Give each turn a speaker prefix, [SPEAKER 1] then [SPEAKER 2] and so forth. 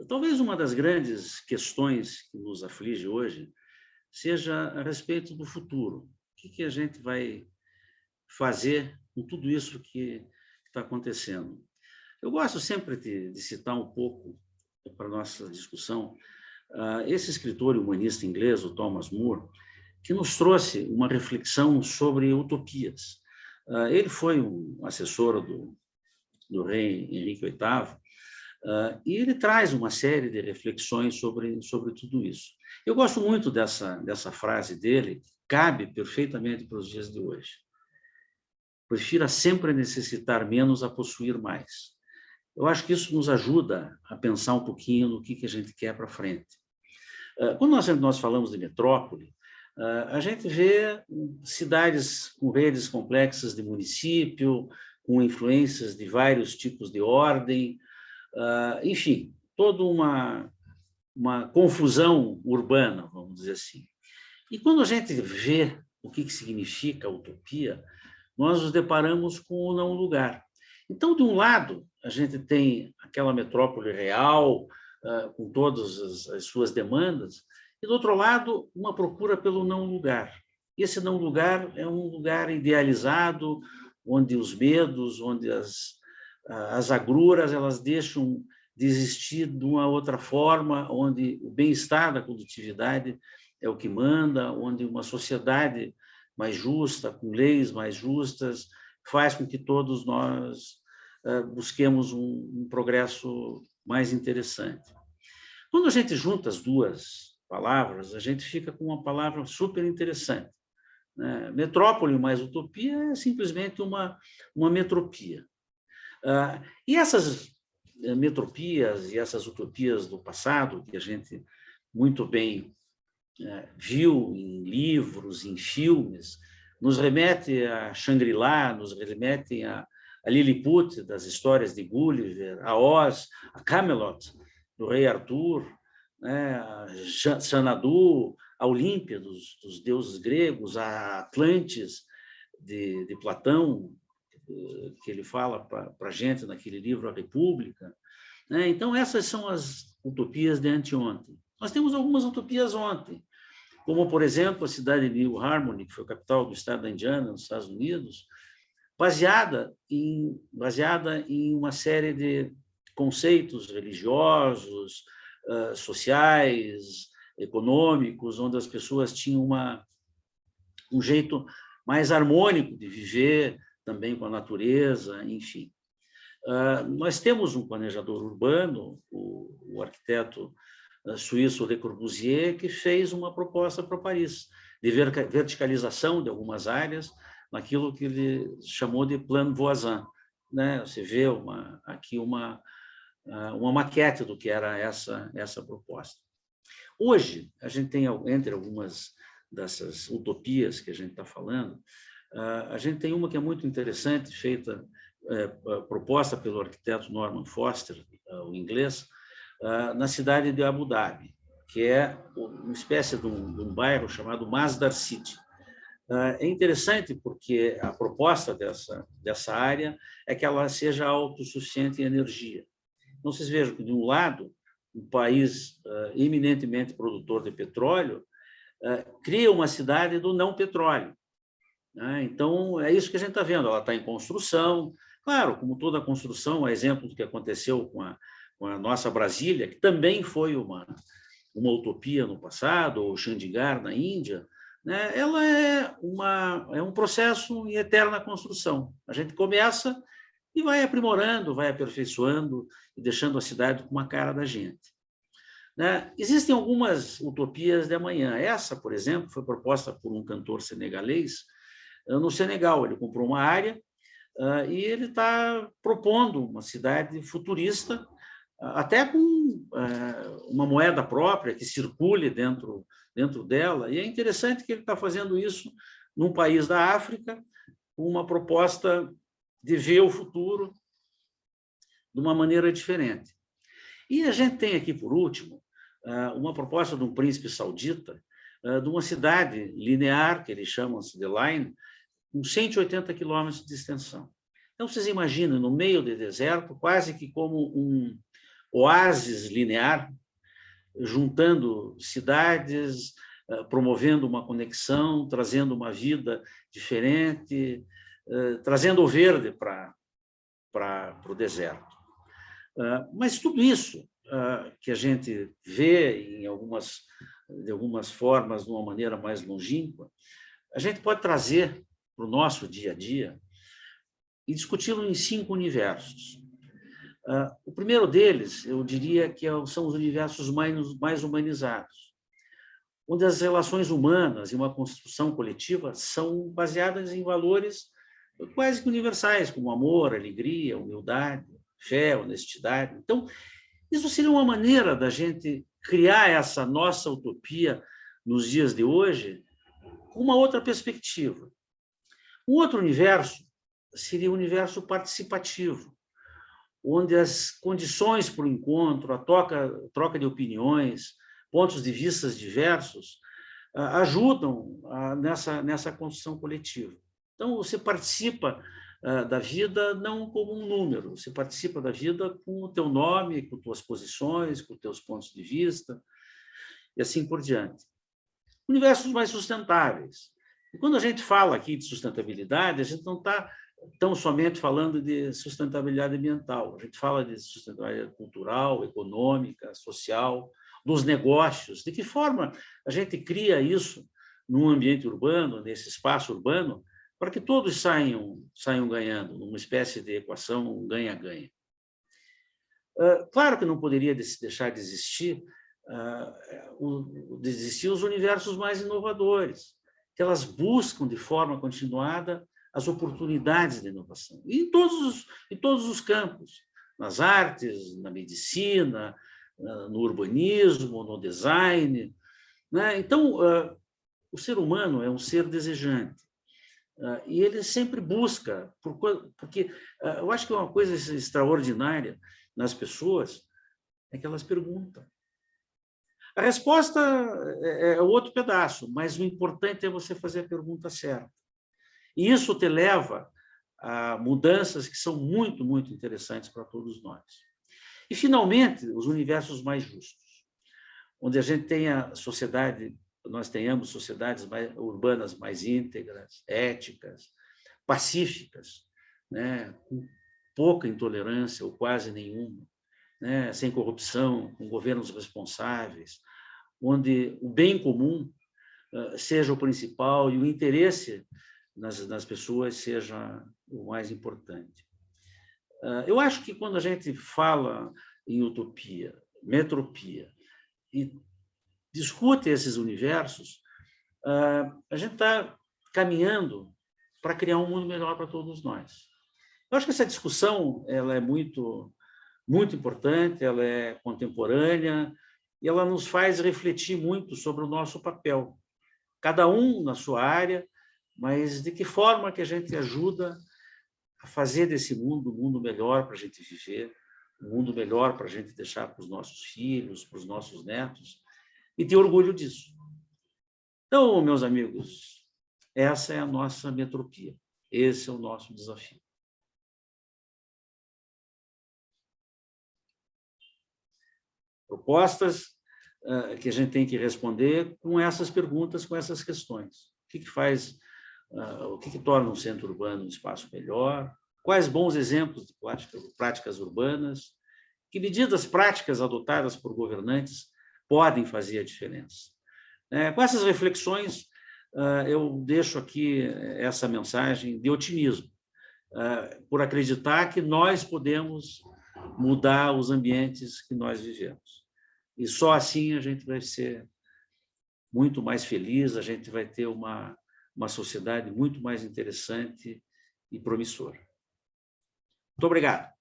[SPEAKER 1] Talvez uma das grandes questões que nos aflige hoje seja a respeito do futuro. O que a gente vai fazer com tudo isso que está acontecendo? Eu gosto sempre de citar um pouco para a nossa discussão esse escritor e humanista inglês, o Thomas More, que nos trouxe uma reflexão sobre utopias. Ele foi um assessor do rei Henrique VIII, e ele traz uma série de reflexões sobre tudo isso. Eu gosto muito dessa frase dele, cabe perfeitamente para os dias de hoje. Prefira sempre necessitar menos a possuir mais. Eu acho que isso nos ajuda a pensar um pouquinho no que a gente quer para frente. Quando nós falamos de metrópole, a gente vê cidades com redes complexas de município, com influências de vários tipos de ordem, enfim, toda uma confusão urbana, vamos dizer assim. E quando a gente vê o que significa a utopia, nós nos deparamos com o não lugar. Então, de um lado, a gente tem aquela metrópole real, com todas as suas demandas, e, do outro lado, uma procura pelo não lugar. E esse não lugar é um lugar idealizado, onde os medos, onde as agruras, elas deixam de existir de uma outra forma, onde o bem-estar da coletividade é o que manda, onde uma sociedade mais justa, com leis mais justas, faz com que todos nós busquemos um progresso mais interessante. Quando a gente junta as duas palavras, a gente fica com uma palavra super interessante, né? Metrópole mais utopia é simplesmente uma metropia. E essas metropias e essas utopias do passado, que a gente muito bem viu em livros, em filmes, nos remete a Shangri-La, nos remete a Lilliput, das histórias de Gulliver, a Oz, a Camelot, do rei Arthur, né, a Xanadu, a Olímpia, dos deuses gregos, a Atlantis, de Platão, que ele fala para a gente naquele livro A República. Né? Então, essas são as utopias de anteontem. Nós temos algumas utopias ontem, como, por exemplo, a cidade de New Harmony, que foi a capital do estado da Indiana, nos Estados Unidos, baseada em uma série de conceitos religiosos, sociais, econômicos, onde as pessoas tinham um jeito mais harmônico de viver, também com a natureza, enfim. Nós temos um planejador urbano, o arquiteto suíço Le Corbusier, que fez uma proposta para Paris, de verticalização de algumas áreas, naquilo que ele chamou de Plan Voisin. Né? Você vê aqui uma maquete do que era essa proposta. Hoje, a gente tem, entre algumas dessas utopias que a gente está falando, a gente tem uma que é muito interessante, proposta pelo arquiteto Norman Foster, o inglês, na cidade de Abu Dhabi, que é uma espécie de um bairro chamado Masdar City. É interessante porque a proposta dessa área é que ela seja autossuficiente em energia. Então, vocês vejam que, de um lado, um país eminentemente produtor de petróleo cria uma cidade do não petróleo. Então, é isso que a gente está vendo, ela está em construção. Claro, como toda construção, é exemplo do que aconteceu com a nossa Brasília, que também foi uma utopia no passado, ou Chandigarh, na Índia, né? Ela é um processo em eterna construção. A gente começa e vai aprimorando, vai aperfeiçoando e deixando a cidade com uma cara da gente. Né? Existem algumas utopias de amanhã. Essa, por exemplo, foi proposta por um cantor senegalês no Senegal. Ele comprou uma área e ele está propondo uma cidade futurista, até com uma moeda própria que circule dentro dela. E é interessante que ele está fazendo isso num país da África, com uma proposta de ver o futuro de uma maneira diferente. E a gente tem aqui, por último, uma proposta de um príncipe saudita, de uma cidade linear, que eles chamam-se de Line, com 180 quilômetros de extensão. Então, vocês imaginam, no meio do deserto, quase que como oásis linear, juntando cidades, promovendo uma conexão, trazendo uma vida diferente, trazendo o verde para o deserto. Mas tudo isso que a gente vê de algumas formas, de uma maneira mais longínqua, a gente pode trazer para o nosso dia a dia e discuti-lo em 5 universos. O primeiro deles, eu diria que são os universos mais humanizados, onde as relações humanas e uma construção coletiva são baseadas em valores quase que universais, como amor, alegria, humildade, fé, honestidade. Então, isso seria uma maneira da gente criar essa nossa utopia nos dias de hoje com uma outra perspectiva. Um outro universo seria o universo participativo, onde as condições para o encontro, a troca de opiniões, pontos de vista diversos, ajudam nessa construção coletiva. Então, você participa da vida não como um número, você participa da vida com o teu nome, com tuas posições, com teus pontos de vista, e assim por diante. Universos mais sustentáveis. E quando a gente fala aqui de sustentabilidade, a gente não está tão somente falando de sustentabilidade ambiental, a gente fala de sustentabilidade cultural, econômica, social, dos negócios. De que forma a gente cria isso num ambiente urbano, nesse espaço urbano, para que todos saiam ganhando, numa espécie de equação ganha-ganha. Claro que não poderia deixar de existir os universos mais inovadores, que elas buscam de forma continuada as oportunidades de inovação, e em todos os campos, nas artes, na medicina, no urbanismo, no design. Né? Então, o ser humano é um ser desejante, e ele sempre busca, porque eu acho que uma coisa extraordinária nas pessoas é que elas perguntam. A resposta é outro pedaço, mas o importante é você fazer a pergunta certa. E isso te leva a mudanças que são muito, muito interessantes para todos nós. E, finalmente, os universos mais justos, onde a gente nós tenhamos sociedades urbanas mais íntegras, éticas, pacíficas, né, com pouca intolerância ou quase nenhuma, né, sem corrupção, com governos responsáveis, onde o bem comum seja o principal e o interesse nas pessoas seja o mais importante. Eu acho que quando a gente fala em utopia, metropia, e discute esses universos, a gente está caminhando para criar um mundo melhor para todos nós. Eu acho que essa discussão ela é muito, muito importante, ela é contemporânea, e ela nos faz refletir muito sobre o nosso papel, cada um na sua área, mas de que forma que a gente ajuda a fazer desse mundo um mundo melhor para a gente viver, um mundo melhor para a gente deixar para os nossos filhos, para os nossos netos, e ter orgulho disso. Então, meus amigos, essa é a nossa metropia, esse é o nosso desafio. Propostas que a gente tem que responder com essas perguntas, com essas questões. O que torna um centro urbano um espaço melhor? Quais bons exemplos de práticas urbanas? Que medidas práticas adotadas por governantes podem fazer a diferença? Com essas reflexões, eu deixo aqui essa mensagem de otimismo, por acreditar que nós podemos mudar os ambientes que nós vivemos. E só assim a gente vai ser muito mais feliz, a gente vai ter uma sociedade muito mais interessante e promissora. Muito obrigado.